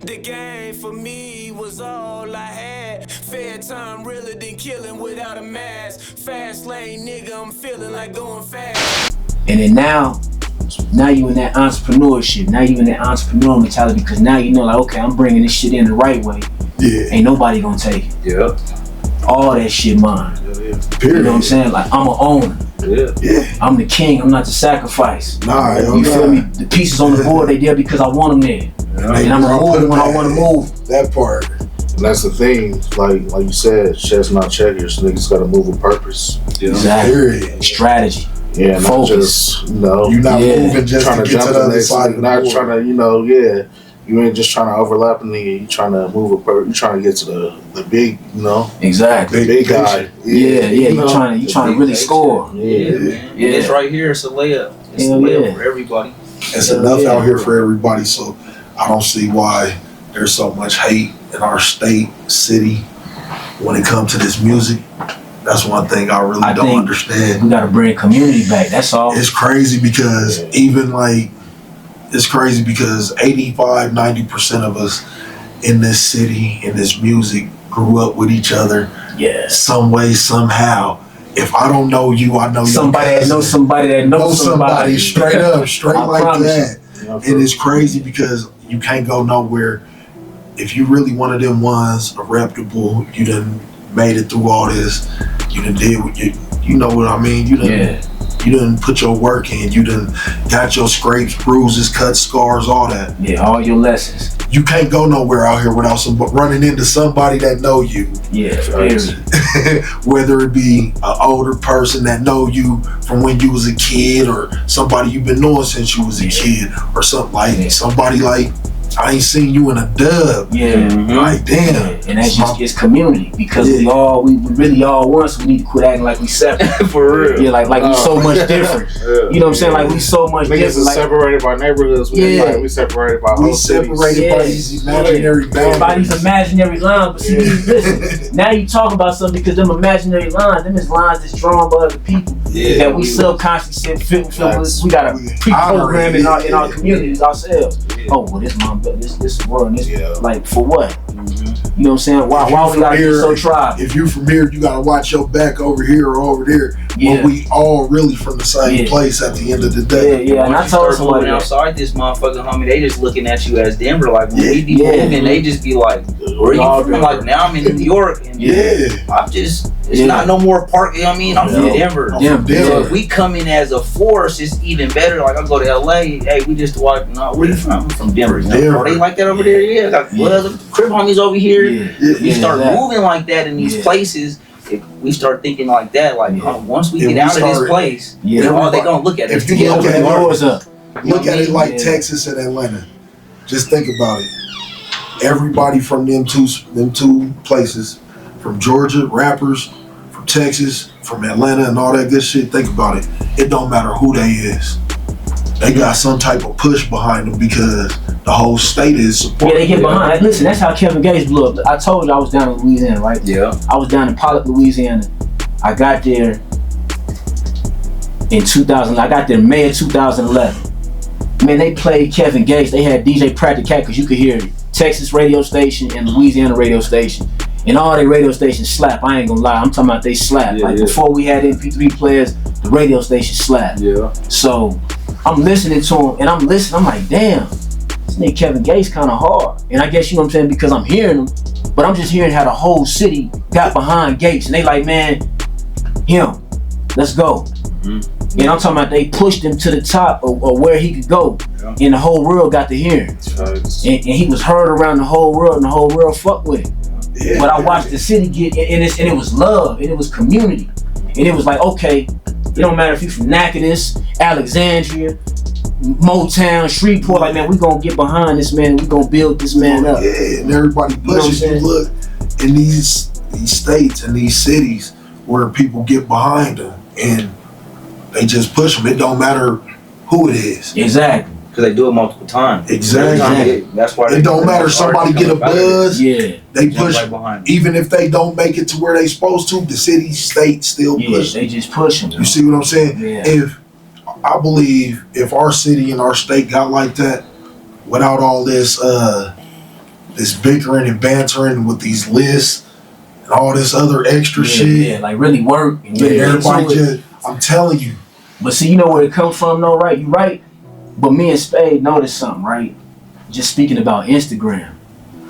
The game for me was all I had. Fair time realer than killing without a mask. Fast lane nigga, I'm feeling like going fast. And then now you in that entrepreneurship. Now you in that entrepreneurial mentality because now you know like, okay, I'm bringing this shit in the right way. Yeah. Ain't nobody gonna take it. Yeah. All that shit mine. Period. You know what I'm saying? Like I'm an owner. Yeah. I'm the king. I'm not the sacrifice. Nah, you feel me? The pieces on the board, they there because I want them there. And I'm gonna move when I want to move. That part. And that's the thing, like you said, chess not checkers. Niggas gotta move with purpose. Yeah. Exactly. Period. Strategy. Yeah, not Focus. just You're not moving just trying to to get to the other side. Not trying to, you ain't just trying to overlap and you trying to move with purpose. You trying to get to the big, Exactly. big guy. Yeah. You trying to really score. Yeah, man. Yeah. It's right here. It's a layup. It's a layup for everybody. It's enough out here for everybody, so I don't see why there's so much hate in our state, city, when it comes to this music. That's one thing I really don't understand. We gotta bring community back. That's all. It's crazy because it's crazy because 85-90% of us in this city, in this music, grew up with each other. Yeah. Some way, somehow. If I don't know you, I know somebody that knows somebody that knows somebody. Straight up, straight like that. Yeah, And it's crazy because you can't go nowhere. If you really one of them ones, a reputable, you done made it through all this, you done did what you know what I mean? You done put your work in, you done got your scrapes, bruises, cuts, scars, all that. Yeah, all your lessons. You can't go nowhere out here without running into somebody that know you. Yeah, Whether it be an older person that know you from when you was a kid, or somebody you've been knowing since you was a kid, or something like somebody like I ain't seen you in a dub. Yeah. Like damn. Yeah. And that's just it's community because we really all one, so we need to quit acting like we separate. For real. Yeah, like we so much different. You know what I'm saying? Like we so much niggas different. is Like, separated by neighborhoods. We separated by whole cities. Separated by these imaginary boundaries. by these imaginary lines, but see, listen. Now you talk about something because them imaginary lines, them is lines that's drawn by other people that we subconsciously feel we got to pre-program in our communities ourselves. Oh, well, this world, like for what? You know what I'm saying? Why we gotta be so tribal? If you from here, you gotta watch your back over here or over there. But we all really from the same place at the end of the day. Yeah. And I told somebody outside this motherfucker, homie, they just looking at you as Denver. Like when we be moving, they just be like, "Where you from?" Like now I'm in New York, and I'm just. It's not no more park. You know what I mean? I'm from Denver. So if we come in as a force, it's even better. Like I go to LA. Hey, we just walk. No, where you from? I'm from Denver. Are they like that over there? Yeah. Got crib homies over here. We start moving like that in these places. If we start thinking like that, like once we get out of this place, they gonna look at us. If you look at it like Texas and Atlanta, just think about it. Everybody from them two places, from Georgia, rappers, from Texas, from Atlanta, and all that good shit. Think about it. It don't matter who they is. They got some type of push behind them because the whole state is supporting. Yeah, they get behind. Like, listen, that's how Kevin Gates blew up. I told you I was down in Louisiana, right? Yeah. I was down in Pollock, Louisiana. I got there in 2000. I got there May of 2011. Man, they played Kevin Gates. They had DJ Practicat because you could hear Texas radio station and Louisiana radio station. And all their radio stations slap. I ain't gonna lie. I'm talking about they slap. Before we had MP3 players, the radio station slapped. Yeah. So I'm listening to him and I'm like, damn, this nigga Kevin Gates kind of hard. And I guess, you know what I'm saying, because I'm hearing him, but I'm just hearing how the whole city got behind Gates. And they like, man, him, let's go. And I'm talking about they pushed him to the top of where he could go. And the whole world got to hear him. And he was heard around the whole world and the whole world fucked with him. But I watched the city get, and it was love, and it was community. And it was like, okay, it don't matter if you're from Natchitoches, Alexandria, Motown, Shreveport, like, man, we gonna get behind this man, and we gonna build this man up. Yeah, and everybody pushes. You look in these states and these cities where people get behind them, and they just push them. It don't matter who it is. Exactly. Because they do it multiple times. Exactly. That's why it don't matter. Somebody get a buzz. Yeah. They push. Right even if they don't make it to where they supposed to, the city, state still push. They just push them. You see what I'm saying? Yeah. If I believe if our city and our state got like that, without all this this bickering and bantering with these lists and all this other extra shit. Yeah, like really work and really everybody just, I'm telling you. But see, you know where it comes from though, right? You right. But me and Spade noticed something, right? Just speaking about Instagram.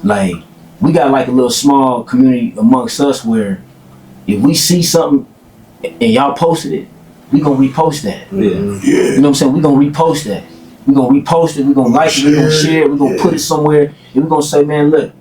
Like, we got like a little small community amongst us where if we see something and y'all posted it, we gonna repost that. Yeah. You know what I'm saying? We gonna repost that. We gonna repost it, we gonna like it, we gonna share it, we gonna put it somewhere, and we gonna say, man, look,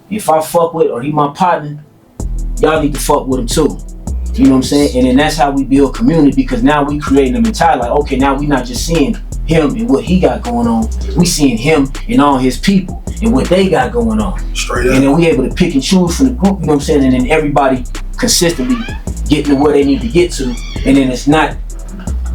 if I fuck with or he my partner, y'all need to fuck with him too. You know what I'm saying? And then that's how we build community, because now we creating a mentality like, okay, now we not just seeing him and what he got going on, we seeing him and all his people and what they got going on. Straight up. And then we able to pick and choose from the group, you know what I'm saying? And then everybody consistently getting to where they need to get to. And then it's not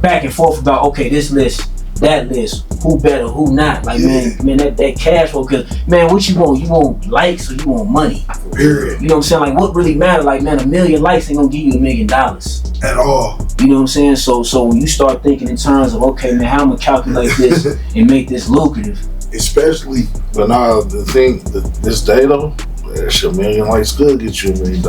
back and forth about, okay, this list, that list, who better, who not. Like, man, that cash flow, because, man, what you want? You want likes or you want money? Period. You know what I'm saying? Like, what really matter? Like, man, 1 million likes ain't gonna give you $1 million. At all. You know what I'm saying? So when you start thinking in terms of, okay, man, how I'm gonna calculate this and make this lucrative. Especially. But now, the thing, this day though, that 1 million likes could get you $1 million.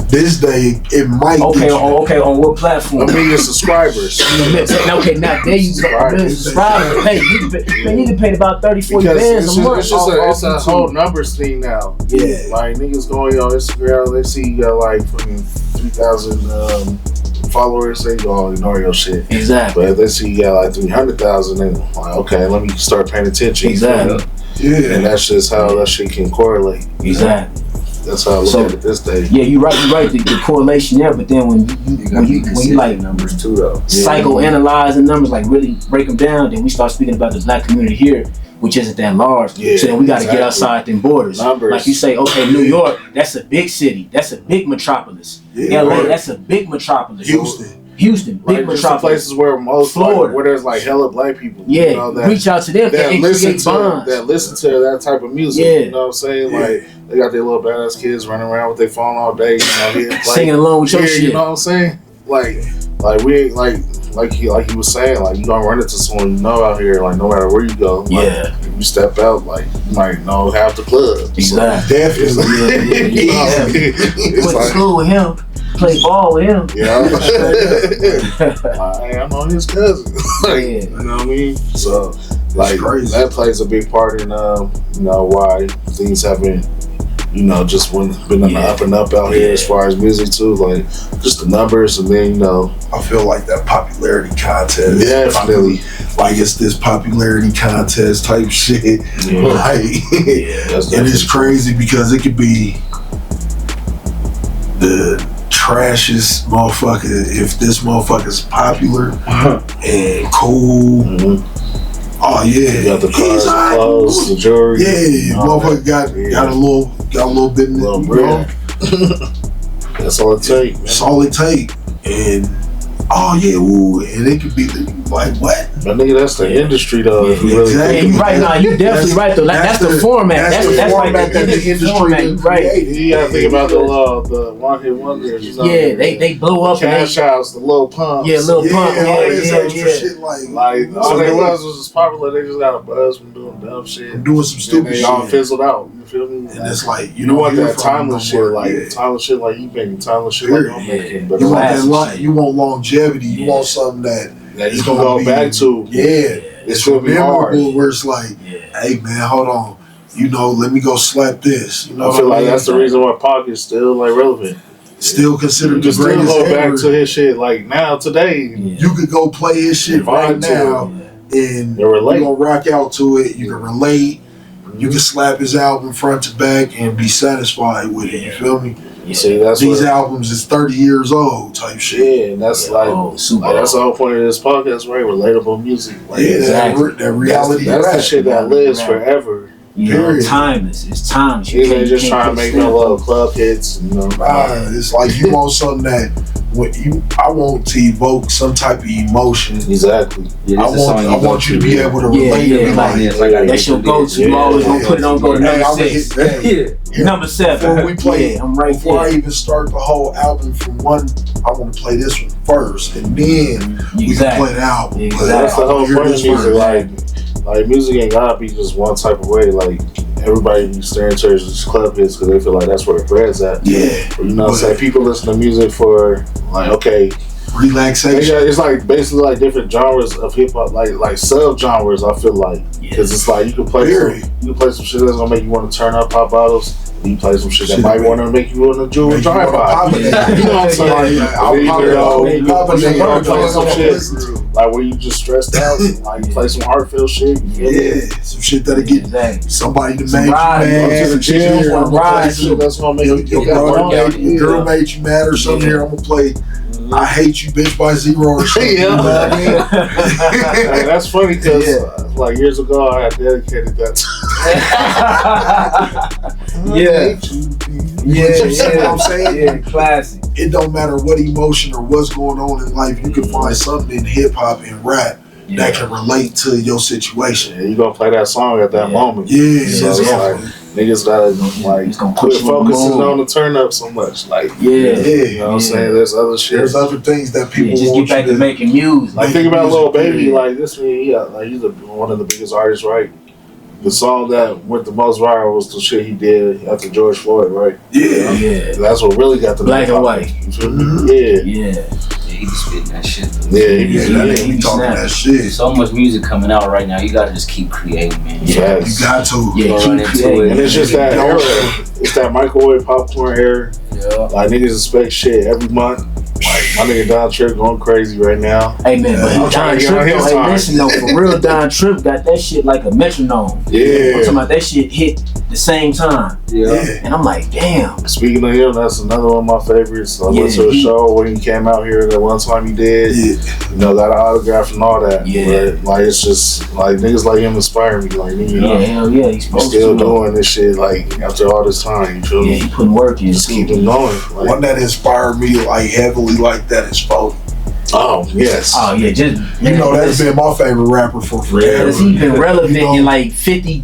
This day, it might. Okay, on what platform? 1 million subscribers. Okay, now there you go. 1 million subscribers. Hey, you can pay about 30, 40 bands a month. It's a whole numbers thing now. Yeah. Like, niggas going on Instagram, they see you got like fucking 3,000 followers, they go ignore your shit. Exactly. But if they see you got like 300,000, they like, okay, let me start paying attention. Exactly. Yeah. And that's just how that shit can correlate. Exactly. That's how I look at it this day. Yeah, you're right. The correlation there, but then when you like numbers too, though, psychoanalyze the numbers, like really break them down, then we start speaking about the black community here, which isn't that large. Yeah, so then we got to get outside them borders. Numbers. Like you say, okay, New York, that's a big city, that's a big metropolis. Yeah, LA, that's a big metropolis. Houston, big like metropolis. Some places where most Florida, like, where there's like hella black people. Yeah, you know, that, reach out to them that and listen create bonds. that listen to that type of music. Yeah. You know what I'm saying? Like, they got their little badass kids running around with their phone all day. You know, singing along with your shit. You know what I'm saying? Like we ain't like he was saying, like, you gonna run into someone you know out here, like, no matter where you go. Like, if you step out, like, you might know half the club. Exactly. Definitely. Went to school with him, play ball with him. Yeah. I know his cousin. You know what I mean? So, like, that plays a big part in you know, why things haven't, you know, just been on the up and up out here as far as music too, like just the numbers, and then, you know, I feel like that popularity contest. Definitely. Like, it's this popularity contest type shit. Yeah. Like, and it's crazy because it could be the trashiest motherfucker if this motherfucker's popular and cool. Oh yeah, you got the cars, the clothes, the jewelry. Yeah, motherfucker got a little bit in little bread. That's all it take. That's all it take. And and it could be like what? But nigga, that's the industry though. Yeah, if you really exactly. Right now, you definitely right though. Like, that's the format. That's format like that the industry format, right? You gotta think about the one hit wonders. You know, they blow up. Cash House, the Lil Pumps. Yeah, Lil Pump. Shit like all they was just popular. They just got a buzz from doing dumb shit, doing some stupid shit. All fizzled out. You feel me? And it's like you want that timeless shit, timeless shit like you making, timeless shit like I'm making. But you want that you want longevity. You want something that you can go back to. It's memorable. Where it's like, hey man, hold on. You know, let me go slap this. You know, I feel like that's the reason why Pac is still like relevant. Still considered the greatest ever. Still go back ever. to his shit like now today. You could go play his shit right now, and you're gonna rock out to it. You can relate. You can slap his album front to back and be satisfied with it. You feel me? You see, that's these albums is 30 years old type shit. Yeah, and that's like that's the whole point of this podcast, right? Relatable music. Like, that reality. That's the shit that lives forever. You know, timeless. It's timeless. You ain't just trying to make no little club hits. You know, it's like you want something that I want to evoke some type of emotion. Exactly. I want you to be able to relate. That's your go-to. You always gonna put it on go to number 6. Number 7. Before we play I'm right there. Before I even start the whole album from one, I want to play this one first, and then we can play the album. That's the whole point of music. Like music ain't gotta be just one type of way. Like everybody staring towards these club hits because they feel like that's where the bread's at. Yeah. But, you know what I'm saying? People listen to music for like, okay, relaxation. It's like basically like different genres of hip hop, like sub genres. I feel like because it's like you can play some shit that's gonna make you want to turn up pop bottles. You play some shit that might want to make you want to do a drive by. You know what I'm saying? I'll play some shit like where you just stressed out. Like you play some heartfelt shit. Yeah, some shit that'll get somebody to make you mad. To the gym, that's gonna make your girl made you mad or something. Here, I'm gonna play I Hate You Bitch by Zero or something. Hey, that's funny because like years ago I had dedicated that to you know what I'm saying? Yeah, classic. It don't matter what emotion or what's going on in life, you can find something in hip hop and rap that can relate to your situation. Yeah, you gonna play that song at that moment. Yeah, so it's like niggas gotta like quit focusing on the turn up so much. Like you know what I'm saying? There's other shit. There's other things that people just get back to making music. Like think about Lil Baby, like this man, like he's one of the biggest artists, right? The song that went the most viral was the shit he did after George Floyd, right? Yeah. That's what really got the black and white. Yeah, he be spitting that shit. He talking that shit. So much music coming out right now. You gotta just keep creating, man. Yeah, you got to. Yeah, keep creating. And it's just that era. It's that microwave popcorn era. Yeah. Like niggas expect shit every month. Like my nigga Don Tripp going crazy right now. Hey man, but Don Tripp, listen though, for real, Don Tripp got that shit like a metronome. Yeah. I'm talking about that shit hit the same time. Yeah. And I'm like, damn. Speaking of him, that's another one of my favorites. I went to a show when he came out here that one time he did. You know, got an autograph and all that. But like it's just like niggas like him inspire me. Like you know, hell yeah, he's still doing this shit like after all this time. You feel me? Yeah, he putting work in. Just keep him going. Like, one that inspired me like heavily like that is Fo. Oh yes. Oh yeah, just you know that's been my favorite rapper for forever. Because he's been relevant in like 50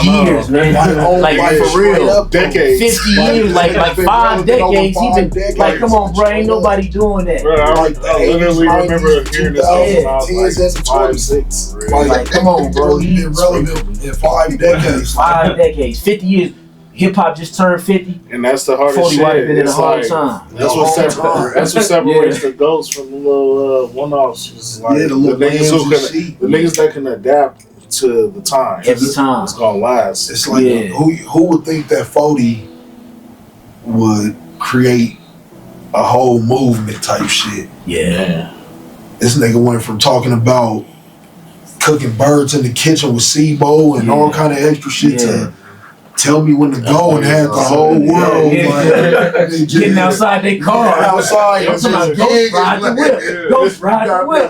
years, man. Like for real, decades. 50 years, like 5 decades. He been like, come on, bro, ain't nobody doing that. Bro, I literally remember hearing this song when I was like 5, 6. Like, come on, bro, he's been relevant in 5 decades. 5 decades, 50 years. Hip hop just turned 50. And that's the hardest 40 shit. Been in a hard like, time. That's what separates the goats from the little one-offs. It's like the niggas that can adapt to the time. Every time. It's gonna last. It's like who would think that 40 would create a whole movement type shit? Yeah. This nigga went from talking about cooking birds in the kitchen with SIBO and all kind of extra shit to tell me when to go and have the whole world getting outside their car. Outside. I'm talking about Ghost Ride the Whip. Ghost Ride the Whip.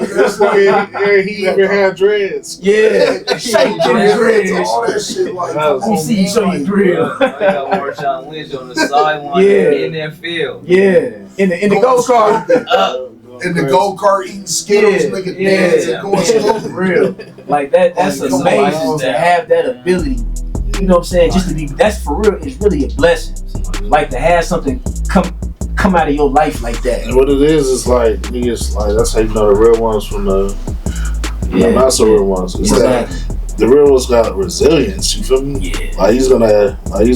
Yeah, he even had dreads. Yeah. Shake them dreads. All that shit like let me see you show your drill. I got Marshawn Lynch on the sideline in that field. Yeah. In the go-kart. In the go-kart eating Skittles, nigga dancing, going for real. Like that's amazing to have that ability. You know what I'm saying? Just to be, that's for real, it's really a blessing. Like to have something come out of your life like that. And what it is like niggas, like that's how you know the real ones from the not so real ones. It's that the real ones got resilience, you feel me? Yeah. Like he's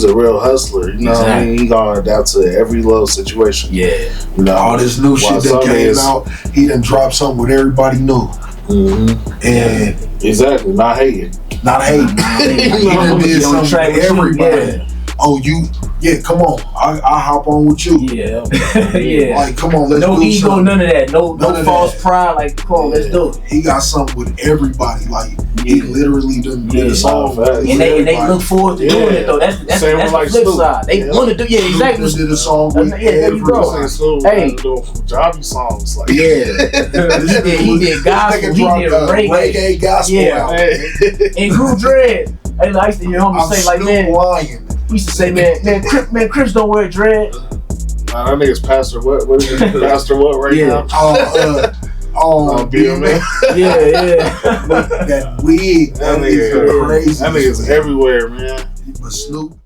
a real hustler, you know what I mean? He gonna adapt to every little situation. Yeah. You know, all this new shit that came out, he done dropped something what everybody knew. And exactly, not hating. Not hating. He done did something for everybody. Oh, come on. I hop on with you. Yeah. Like, come on, let's do no ego, something. none of that. No false pride. Like, come on, let's do it. He got something with everybody. Like, he literally done did a song. And they look forward to doing it, though. That's the flip side. They want to do, exactly. He did a song with there you go. Hey. Doing Punjabi songs. Like, he did gospel. He did reggae gospel. Yeah. And grew dread. Hey, I used to hear homies say, like, man. We used to say, man, Crips don't wear dread. Nah, that nigga's Pastor what? What is it? Pastor what right now? BMX. Yeah. That wig. That nigga crazy. That nigga's everywhere, man. But Snoop.